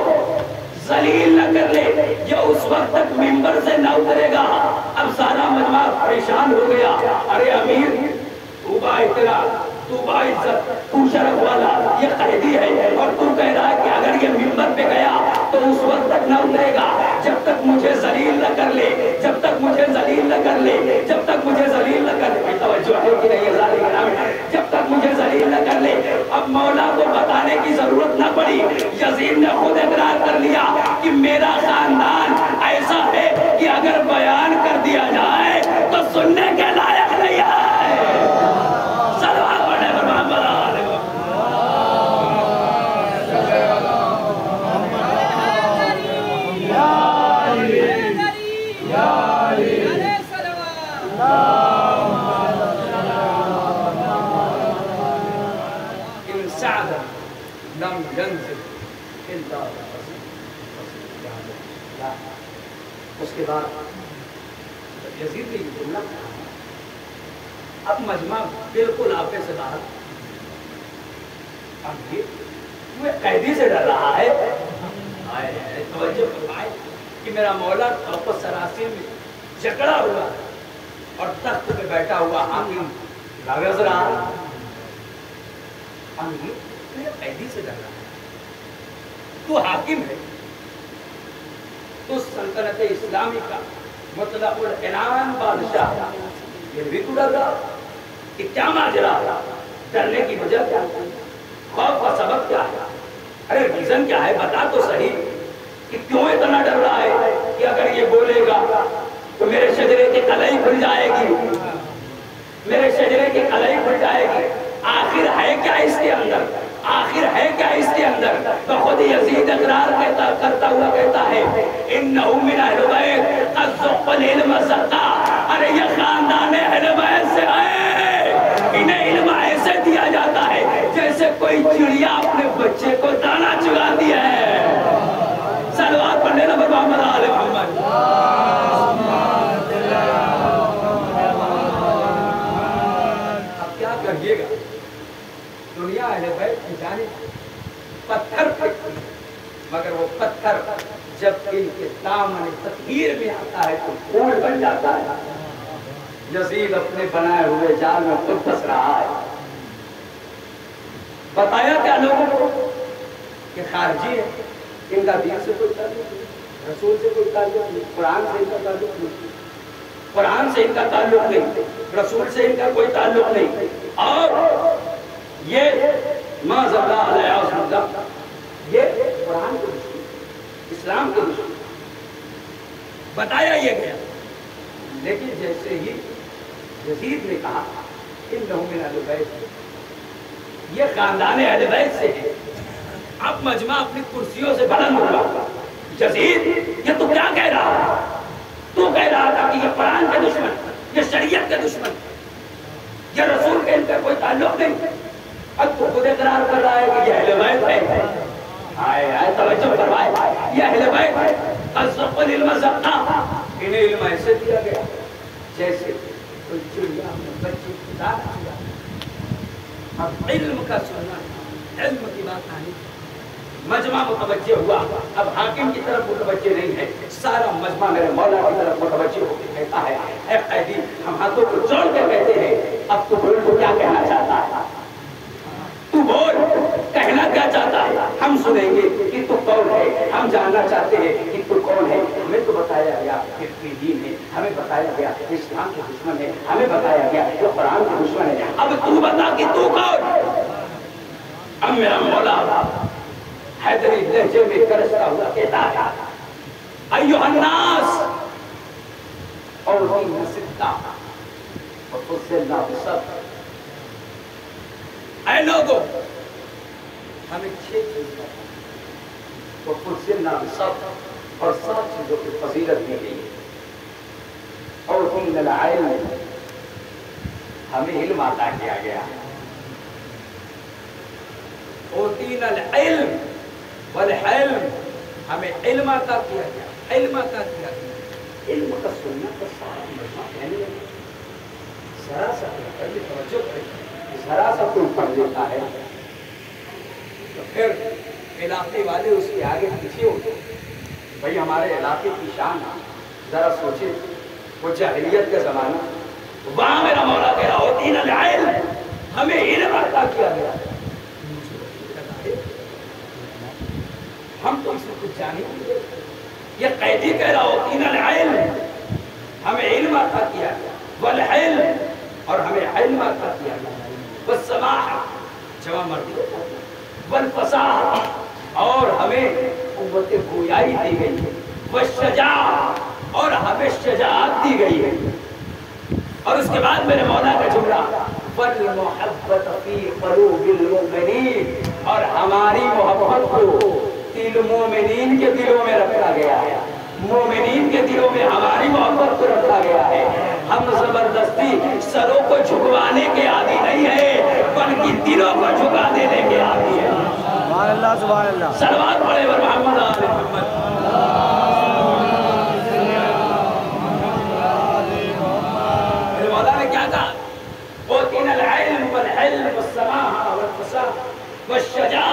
ذلیل نہ کر لے، یہ اس وقت تک منبر سے نہ اترے گا۔ اب سارا مجمع پریشان ہو گیا، ارے امیر تو با احترام، تو با عزت، تو شرف والا، یہ قیدی ہے اور تو کہہ رہا ہے کہ اگر یہ منبر پہ گیا تو اس وقت تک نہ اترے گا جب تک مجھے ذلیل نہ کر لے، جب تک مجھے ذلیل نہ کر لے، جب تک مجھے ذلیل نہ کر لے۔ توجہ ہے کہ نہیں ذالک، جب تک مجھے ذلیل نہ کر لے۔ اب مولا کو بتانے کی ضرورت نہ پڑی، یزید نے خود اقرار کر لیا کہ میرا خاندان ایسا ہے کہ اگر بیان کر دیا جائے تو سننے کے لائق نہیں ہے۔ صلوات پڑھنے پر محمد آل ان سعد لم ينزل الا اس کے بعد یزید نے یہ جملہ کہا، اب مجمع بالکل آپے سے باہر، اب یہ قیدی سے ڈر رہا ہے۔ توجہ فرمائے کہ میرا مولا توقع سراسر میں جکڑا ہوا اور تخت پہ بیٹھا ہوا حاکم لغز رہا ہے۔ امیر قیدی سے ڈر رہا ہے، تو حاکم ہے، تو سلطنت اسلامی کا مطلق العنان بادشاہ، یہ بھی تو ڈر رہا کہ کیا ماجرا، ڈرنے کی وجہ کیا ہے، خوف کا سبب کیا ہے، ارے ریزن کیا ہے، بتا تو صحیح کہ کیوں اتنا ڈر رہا ہے کہ اگر یہ بولے گا تو میرے شجرے کی کلائی کھل جائے گی، میرے شجرے کی کلائی کھل جائے گی۔ آخر ہے کیا اس کے اندر، آخر ہے کیا اس کے اندر؟ تو خود یزید اقرار کرتا ہوا کہتا ہے انہو من اہل بیت قد ذق العلم زقا، ارے یہ خاندان اہل بیت سے آئے، انہیں جیسے کوئی چڑیا اپنے بچے کو دانا چگا دیا ہے. صلوات پڑھ لینا پر محمد آل محمد. اب کیا کریے گا؟ دنیا اہل بیت کی جانب پتھر پھینکتی ہے، مگر وہ پتھر جب ان کے دامن تطہیر میں آتا ہے تو پھول بن جاتا ہے. یزید اپنے بنائے ہوئے جال میں خود پھنس رہا ہے. بتایا کیا لوگوں کو کہ خارجی ہے، ان کا دین سے کوئی تعلق نہیں، رسول سے کوئی تعلق نہیں، قرآن سے ان کا تعلق نہیں، قرآن سے ان کا تعلق نہیں، رسول سے ان کا کوئی تعلق نہیں. اور یہ معاذ اللہ علیہ وسلم یہ قرآن کے دشمن، اسلام کے دشمن بتایا یہ گیا. لیکن جیسے ہی یزید نے کہا انہم من اہل بیت، یہ خاندان اہل بیت سے ہے، اب مجمع اپنی کرسیوں سے بلند ہوا. یزید یہ تو کیا کہہ رہا؟ تو کہہ رہا تھا کہ یہ قرآن کے دشمن، یہ شریعت کے دشمن، یہ رسول کے ان کا کوئی تعلق نہیں. اب تو خود اقرار کر رہا ہے کہ یہ اہل بیت ہے. آئے آئے توجہ فرمائے، یہ اہل بیت ہے. قذف العلم زقا، انہیں علم ایسے دیا گیا جیسے کوئی چڑیا اپنے بچے کی دانا چگا. اب علم کا سننا، علم کی بات نہیں. مجمع متوجہ ہوا، اب حاکم کی طرف متوجہ نہیں ہے، سارا مجمع میرے مولا کی طرف متوجہ ہو کے کہتا ہے اے قیدی، ہم ہاتھوں کو جوڑ کے کہتے ہیں اب تو بول کو کیا کہنا چاہتا ہے؟ تو بول، کہنا کیا چاہتا ہے؟ ہم سنیں گے کہ تو کون ہے، ہم جاننا چاہتے ہیں کہ تو کون ہے. ہمیں تو بتایا گیا کہ دین ہے، ہمیں بتایا گیا کہ اسلام کے دشمن ہے، ہمیں بتایا گیا کہ قرآن کے دشمن ہے. اب تو بتا کہ تو کون؟ اب میرا مولا حیدری لہجے میں کرستا ہوا کہتا ہے ایوہ الناس اوہین ستہ وفصلنا بصبر. اے لوگوں، ہمیں 6 چیز بتائی، وفصلنا بصبر، اور 7 چیزوں کی فضیلت دی گئی. اوہین العلم، ہمیں علم عطا کیا گیا. اوتینا العلم والحلم، ہمیں علم عطا کیا گیا، علم عطا کیا گیا. علم کا سننا تو سارا مجمع کہنے لگا. ذرا سا پہلے توجہ کریں، ذرا سا کوئی پڑھ لیتا ہے تو پھر علاقے والے اس کے آگے پیچھے ہوتے. بھئی ہمارے علاقے کی شان، ذرا سوچیں، وہ جاہلیت کا زمانہ، وہاں میرا مولا کہہ رہا ہوتین العلم، ہمیں علم عطا کیا گیا. ہم تو اس میں کچھ جانے نہیں. یہ قیدی کہہ رہا ہوتین العلم، ہمیں علم عطا کیا گیا، والحلم، اور ہمیں علم عطا کیا گیا، والسماح، جواب مردی، والفصاح، اور ہمیں قوت گویائی دی گئی ہے، والشجاع، اور ہمیں شجاعت دی گئی ہے. اور اس کے بعد میرے مولا کا جملہ والمحبت فی قلوب المؤمنین، اور ہماری محبت کو دل مومنین کے دلوں میں رکھا گیا ہے. مومنین کے دلوں میں ہماری محبت کو رکھا گیا ہے. ہم زبردستی سروں کو جھکوانے کے عادی نہیں ہے، بلکہ دلوں کو جھکا دینے کے عادی ہے. سبحان اللہ، سبحان اللہ. صلوات پڑھے ور محمد آل محمد. میرے مولا نے کیا کہا؟ اوتینا العلم والحلم والسماح والفصاح والشجاع،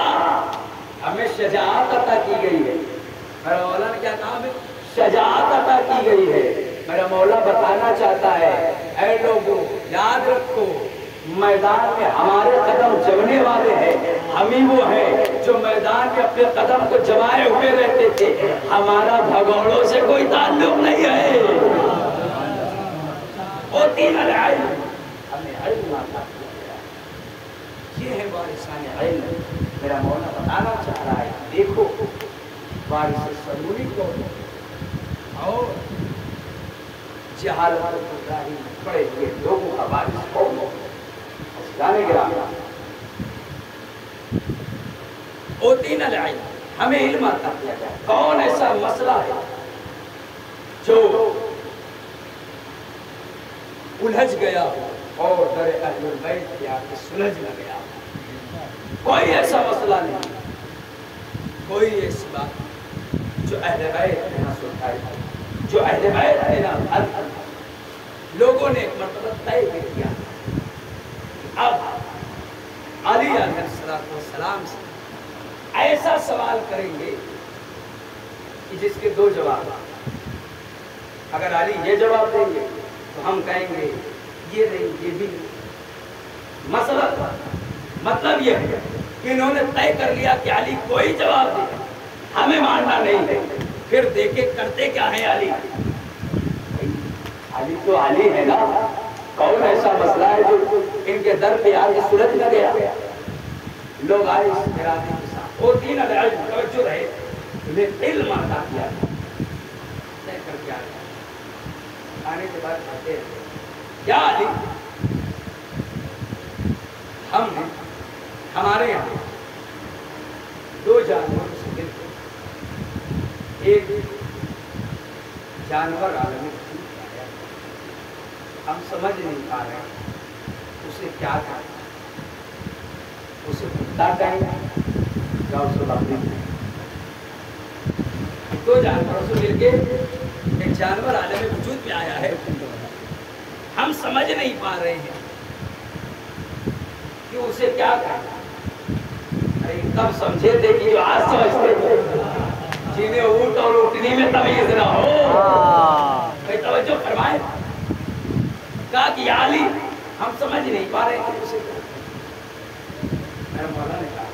ہمیں شجاعت عطا کی گئی ہے. میرا مولا نے کیا کہا؟ ہمیں شجاعت عطا کی گئی ہے. میرا مولا بتانا چاہتا ہے اے لوگوں یاد رکھو، میدان میں ہمارے قدم جمنے والے ہیں، ہم ہی وہ ہیں جو میدان میں اپنے قدم کو جمائے ہوئے رہتے تھے. ہمارا بھگوڑوں سے کوئی تعلق نہیں ہے. اوتینا العلم، ہمیں علم عطا کیا گیا. یہ ہے وارثان علم. میرا مولا بتانا چاہ رہا ہے دیکھو وارث سلولی کو اور جہالت گمراہی پڑے ہوئے لوگوں کا وارث کون ہو. جانے گرا اوتینا العلم، ہمیں علم عطا کیا گیا. کون ایسا مسئلہ ہے جو الجھ گیا ہو اور در اہل البیت کے آگے سلجھ نہ گیا؟ کوئی ایسا مسئلہ نہیں، کوئی ایسی بات جو اہل بیت نے نہ سلجھائی، جو اہل بیت نے نہ حل کی۔ لوگوں نے ایک مرتبہ طے کیا اب علی علیہ السلام سے ایسا سوال کریں گے کہ جس کے دو جواب، اگر علی یہ جواب دیں گے تو ہم کہیں گے یہ نہیں یہ بھی نہیں۔ مطلب یہ ہے کہ انہوں نے طے کر لیا کہ علی کوئی جواب دے ہمیں ماننا نہیں ہے، پھر دیکھے کرتے کیا ہے علی تو علی ہے نا، کون ایسا مسئلہ ہے جو ان کے در پہ آگے سلجھ نہ گیا۔ لوگ آئے اس ارادے کے ساتھ، وہ تین العلم توجہ رہے، انہیں علم عطا کیا، طے کر کے آئے، آنے کے بعد کہتے ہیں یا علی ہم نے ہمارے یہاں دو جانوروں سے ملتے، ایک جانور عالم ہم سمجھ نہیں پا رہے اسے کیا کہیں، اسے کتا کہیں یا اسے بکری کہیں۔ دو جانوروں سے مل کے ایک جانور عالم وجود میں آیا ہے، ہم سمجھ نہیں پا رہے ہیں کہ اسے کیا کہیں۔ تب سمجھے تھے کہ جو آج سمجھتے تھے جنہیں اونٹ اور اونٹنی میں تمیز نہ ہو، توجہ فرمائے، کہا کہ یا علی ہم سمجھ نہیں پا رہے کہ اسے کیا۔ میرے مولا نے کہا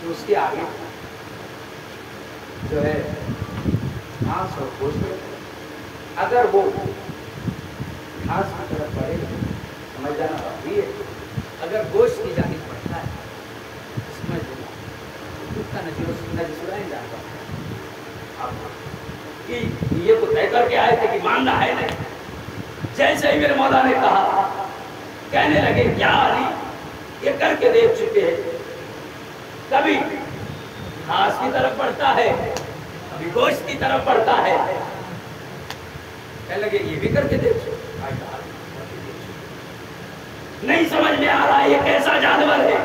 کہ اس کے آگے جو ہے گھاس اور گوشت، اگر وہ گھاس کی طرف بڑھے سمجھ جانا باقی ہے، اگر گوشت کی جانب بڑھتا ہے سمجھ لینا اس کا نجیب نہیں جانتا۔ یہ تو طے کر کے آئے تھے کہ ماننا ہے نہیں۔ جیسے ہی میرے مولا نے کہا، کہنے لگے کیا علی یہ کر کے دیکھ چکے ہیں، کبھی گھاس کی طرف بڑھتا ہے کبھی گوشت کی طرف بڑھتا ہے، کہنے لگے یہ بھی کر کے دیکھ چکے، نہیں سمجھ میں آ رہا ہے یہ کیسا جانور ہے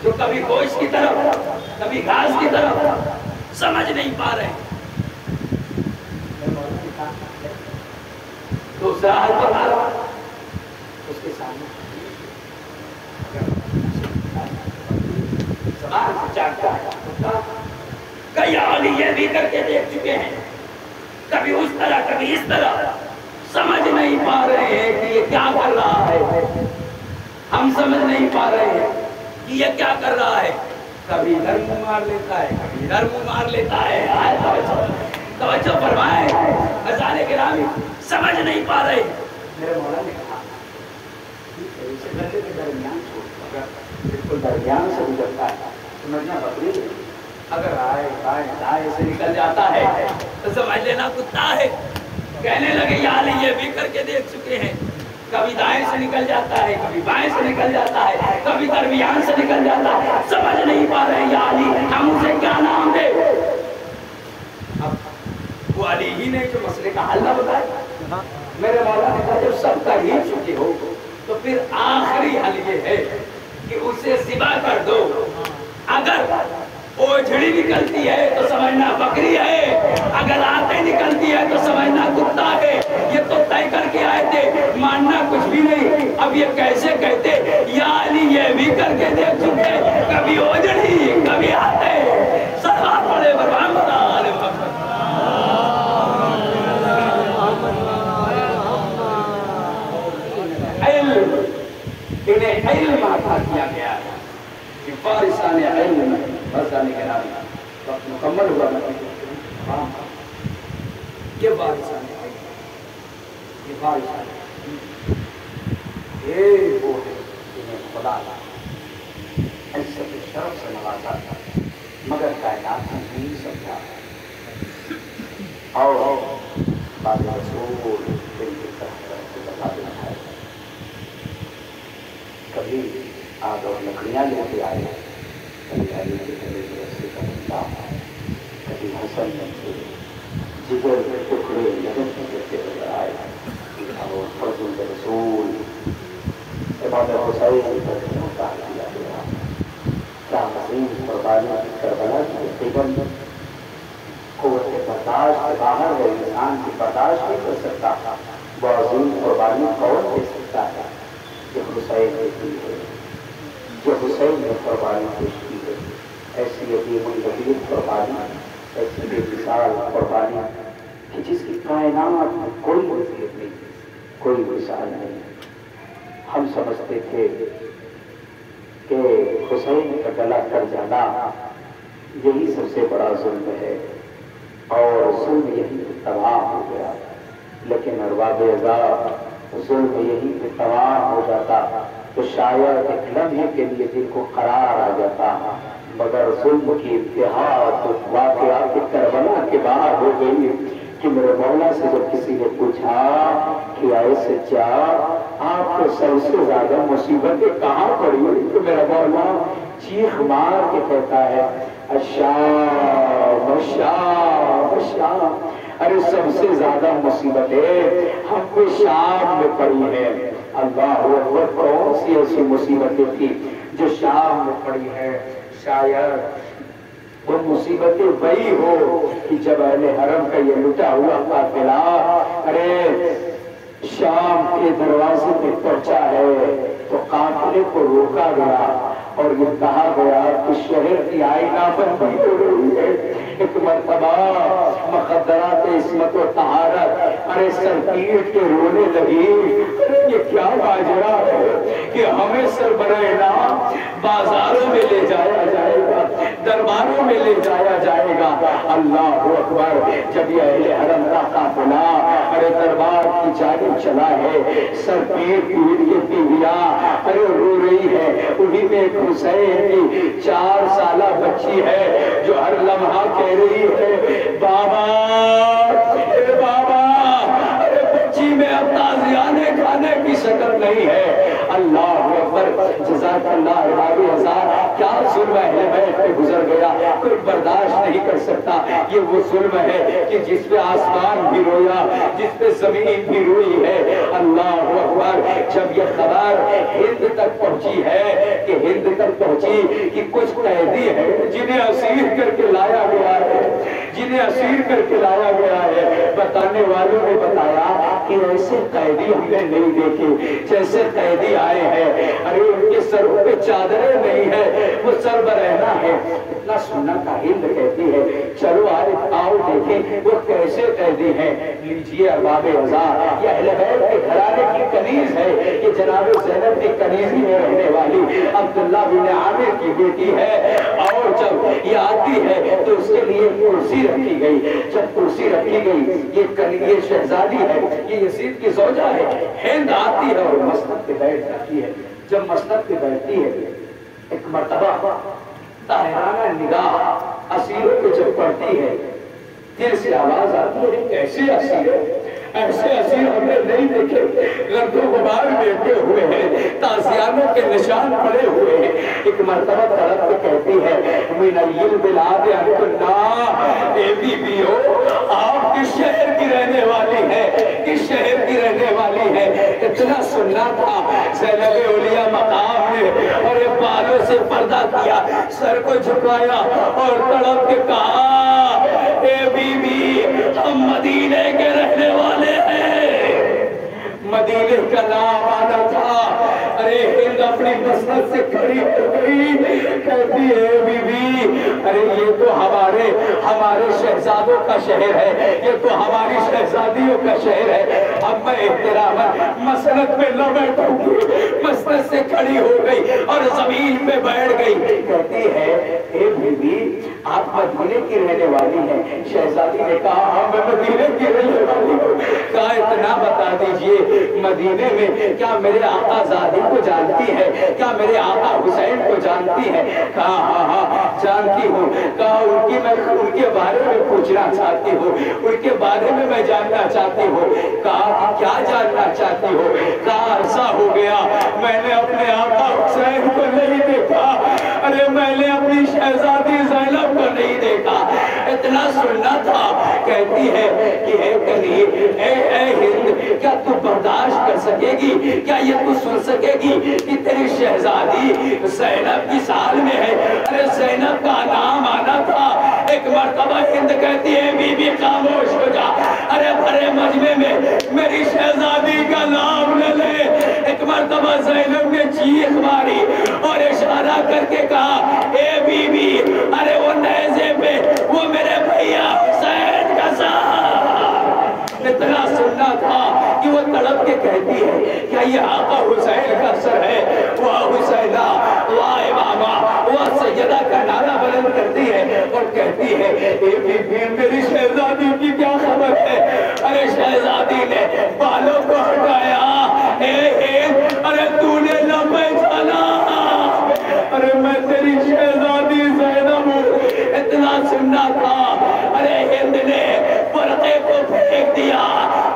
جو کبھی گوشت کی طرف کبھی گھاس کی طرف سمجھ نہیں پا رہے۔ دوسرا اس کے سامنے کئی علی یہ بھی کر کے دیکھ چکے ہیں، کبھی اس طرح کبھی اس طرح، سمجھ نہیں پا رہے ہیں کہ یہ کیا کر رہا ہے، ہم سمجھ نہیں پا رہے ہیں کہ یہ کیا کر رہا ہے، کبھی ادھر منہ مار لیتا ہے کبھی ادھر منہ مار لیتا ہے۔ توجہ فرمائے اذان گرامی، سمجھ نہیں پا رہے۔ میرے مولا نے کہا اسے گلے کے درمیان چھوڑ، اگر بالکل درمیان سے گزرتا ہے سمجھنا بکری ہے، اگر آئے بائیں دائیں سے نکل جاتا ہے تو سمجھ لینا کتا ہے۔ کہنے لگے یا علی یہ بھی کر کے دیکھ چکے ہیں، کبھی دائیں سے نکل جاتا ہے کبھی بائیں سے نکل جاتا ہے کبھی درمیان سے نکل جاتا ہے، سمجھ نہیں پا رہے یا علی ہم اسے کیا نام دے۔ وہ علی ہی نے جو مسئلے کا حل نہ بتایا، میرے مولا نے کہا جب سب کر ہی چکے ہو تو پھر آخری حل یہ ہے کہ اسے ذبح کر دو، اگر اوجھڑی نکلتی ہے تو سمجھنا بکری ہے، اگر آتے نکلتی ہے تو سمجھنا کتا ہے۔ یہ تو طے کر کے آئے تھے، ماننا کچھ بھی نہیں۔ اب یہ کیسے کہتے یا علی یہ بھی کر کے دیکھ چکے، کبھی اوجھڑی کبھی آتے۔ صلوات پڑھے محمد آل محمد۔ انہیں علم عطا کیا گیا ہے کہ فارسان علم میں برزانی کے نام وقت مکمل ہوا یہ فارسان علم، یہ فارسان یہ وہ ہے جنہیں خدا عزت شرف سے نوازا تھا، مگر کائنات نہیں سمجھا، اور بعد رسول دل کی طرح سے بتا دینا ہے۔ کبھی آگ اور لکڑیاں لے کے آئے، کبھی علی کے گلے کی رسی کا بندہ، کبھی حسن جگر کے ٹکڑے لگن کرتے نظر آئے، اور فضل رسول امام حسین پر محتاج کیا گیا۔ قربانی کی کربلا کی قیمت قوت برداشت سے باہر ہے، انسان کی برداشت نہیں کر سکتا، وہ عظیم قربانی کون دے سکتا ہے؟ یہ حسین نے دی ہے، جو حسین نے قربانی پیش کی ہے، ایسی عظیم الجلیل قربانی، ایسی بے مثال قربانی کہ جس کی کائنات میں کوئی نظیر نہیں، کوئی مثال نہیں۔ ہم سمجھتے تھے کہ حسین کا گلا کٹ جانا یہی سب سے بڑا ظلم ہے اور ظلم یہی پہ تمام ہو گیا، لیکن ارباب ازا ظلم یہی پہ تمام ہو جاتا تو شاید ایک لمحے کے لیے دل کو قرار آ جاتا، مگر ظلم کی انتہا تو واقعات کربلا کے بعد ہو گئی کہ میرے مولا سے جب کسی نے پوچھا کہ اے سجاد آپ کو سب سے زیادہ مصیبتیں کہاں پڑی ہوئی، تو میرا مولا چیخ مار کے کہتا ہے الشام الشام الشام، ارے سب سے زیادہ مصیبتیں ہم کو شام میں پڑی ہیں۔ اللہ اکبر، کون سی ایسی مصیبتیں تھی جو شام میں پڑی ہیں؟ شاید وہ مصیبتیں وہی ہو کہ جب اہل حرم کا یہ لٹا ہوا قافلہ ارے شام کے دروازے پہ پہنچا ہے تو قافلے کو روکا گیا اور یہ کہا گیا کہ شہر کی آئینہ بندی ہو رہی ہے۔ ایک مرتبہ مقدرات عصمت و طہارت ارے سر پیٹ کے رونے لگی، یہ کیا ماجرا ہے کہ ہمیں سربراہ بازاروں میں لے جایا جائے گا، درباروں میں لے جایا جائے گا۔ اللہ اکبر، جب یہ اہل حرم کا قافلہ ارے دربار کی جانب چلا ہے، سر پیٹ پیٹ کے بیویاں ارے رو رہی ہے، انہی میں ایک حسین کی 4 سالہ بچی ہے جو ہر لمحہ کہہ رہی ہے بابا اے بابا، ارے بچی میں اب تازیانے کھانے کی شکل نہیں ہے۔ اللہ اکبر، جزاک اللہ علیہ ہزار، کیا ظلم اہل بیت پہ گزر گیا، کوئی برداشت نہیں کر سکتا۔ یہ وہ ظلم ہے کہ جس پہ آسمان بھی رویا، جس پہ زمین بھی روئی ہے۔ اللہ اکبر، جب یہ خبر ہند تک پہنچی ہے کہ ہند تک پہنچی کہ کچھ قیدی ہے جنہیں اسیر کر کے لایا گیا ہے، جنہیں اسیر کر کے لایا گیا ہے، بتانے والوں نے بتایا کہ ایسے قیدی ہم نے نہیں دیکھے، جیسے قیدی آئے ہیں ارے ان کے سروں پہ چادریں نہیں ہے، وہ سر برہنہ ہے۔ اتنا سننا تھا، ہند کہتی ہے چلو آج آؤ دیکھیں وہ کیسے قیدی ہیں۔ لیجئے ارباب ازا، یہ اہل بیت کے گھرانے کی کنیز ہے، یہ جناب زینب کی کنیزی میں رہنے والی عبداللہ بن عامر کی بیٹی ہے، اور جب یہ آتی ہے تو اس کے لیے کرسی رکھی گئی۔ جب کرسی رکھی گئی، یہ شہزادی ہے، یہ یزید کی زوجہ ہے، ہند آتی ہے اور مسند پہ بیٹھ جاتی ہے۔ جب مسند پہ بیٹھتی ہے ایک مرتبہ طاہرانہ نگاہ اسیروں پہ جب پڑتی ہے، دل سے آواز آتی ہے کیسے اسیر ہے، ایسے اسیر ہم نے نہیں دیکھے، گرد و غبار بیٹھے ہوئے ہیں، تازیانوں کے نشان پڑے ہوئے ہیں۔ ایک مرتبہ طرف پہ کہتی ہے من البلاد انتنا، اے بی بی ہو آپ کس شہر کی رہنے والی ہے، کس شہر کی رہنے والی ہے؟ اتنا سننا تھا، زینب اولیاء مقام نے اور یہ بالوں سے پردہ کیا، سر کو جھکایا اور تڑپ کے کہا اے بی بی ہم مدینے کے رہنے والے ہیں۔ مدینے کا نام آنا تھا، ارے ہند اپنی مسند سے کھڑی ہو گئی، کہتی ہے بی بی ارے یہ تو ہمارے شہزادوں کا شہر ہے، یہ تو ہماری شہزادیوں کا شہر ہے، اب میں احتراماً مسند پہ نہ بیٹھوں گی۔ مسند سے کھڑی ہو گئی اور زمین پہ بیٹھ گئی، کہتی ہے اے بی بی آپ مدینے کی رہنے والی ہیں؟ شہزادی نے کہا ہاں میں مدینے کی رہنے والی ہوں۔ کہا اتنا بتا دیجئے مدینے میں کیا میرے آقا زادی کو جانتی ہے، کیا میرے آقا حسین کو جانتی ہے؟ کہا ہاں ہاں جانتی ہوں۔ کہا ان کے بارے میں پوچھنا چاہتی ہوں، ان کے بارے میں میں جاننا چاہتی ہوں۔ کہا کیا جاننا چاہتی ہو؟ کہا عرصہ ہو گیا میں نے اپنے آقا حسین کو نہیں دیکھا، ارے میں نے اپنی شہزادی زینب کو نہیں دیکھا۔ اتنا سننا تھا، کہتی ہے کہ اے ہند کیا تو برداشت کر سکے گی، کیا یہ تو سن سکے گی کہ تیری شہزادی زینب کی سال میں ہے، ارے ارے زینب کا نام آنا تھا. ایک مرتبہ ہند کہتی ہے بی بی خاموش ہو جا, ارے بھرے مجمع میں میری شہزادی کا نام نہ لے. ایک مرتبہ زینب نے چیخ ماری اور اشارہ کر کے کہا اے بی بی, ارے وہ نیزے پہ وہ میرے بھیا حسین کا سار. اتنا سننا تھا کہ وہ تڑپ کے کہتی ہے کیا یہ آقا حسین کا سر ہے؟ واہ حسینہ, واہ امامہ, واہ سیدہ کا نعرہ بلند کرتی ہے اور کہتی ہے اے بی بی میری شہزادی کی کیا خبر ہے؟ ارے شہزادی نے بالوں کو ہٹایا. اے ہند, ارے تو نے نہ پہچانا, ارے میں تیری شہزادی زینب ہوں. اتنا سننا تھا. ارے ہند نے پردے کو پھینک دیا,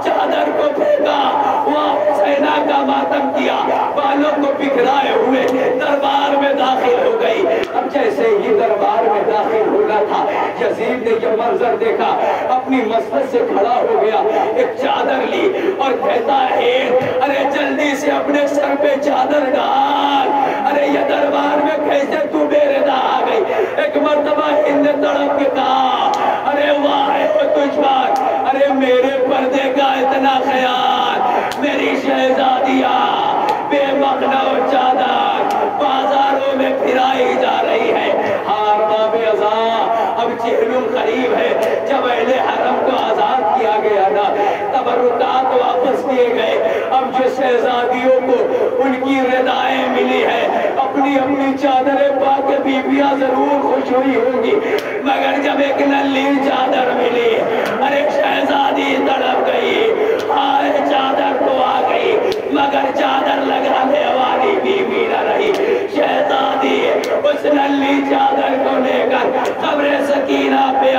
چادر کو پھینکا, وہاں حسینہ کا ماتم کیا, بالوں کو بکھرائے ہوئے دربار میں داخل ہو گئی. اب جیسے ہی دربار میں داخل ہونا تھا, یزید نے یہ منظر دیکھا, اپنی مسجد سے کھڑا ہو گیا, ایک چادر لی اور کہتا ہے ارے جلدی سے اپنے سر پہ چادر ڈال. ارے یہ دربار میں کیسے تو بے ردا آ گئی؟ ایک مرتبہ ہند نے تڑپ کے کہا ارے واہ ہو تجھ پر, ارے میرے پردے کا اتنا خیال, میری شہزادیاں بے مغنا و چادر بازاروں میں پھرائی جا رہی ہے. ہاں باب ازاں اب چہلم قریب ہے. جب اہل حرم کو آزاد کیا گیا نا, تبرکات واپس کیے گئے. اب جو شہزادیوں کو ان کی ردائیں ملی ہے, اپنی اپنی چادریں پا کے بیویاں ضرور خوش ہوئی ہوں گی, مگر جب ایک نلی چادر ملی, ارے شہزادی تڑپ گئی. آئے چادر تو آ گئی مگر چادر لگانے والی بیوی نہ رہی. شہزادی اس نلی چادر کو لے کر قبر سکینہ پہ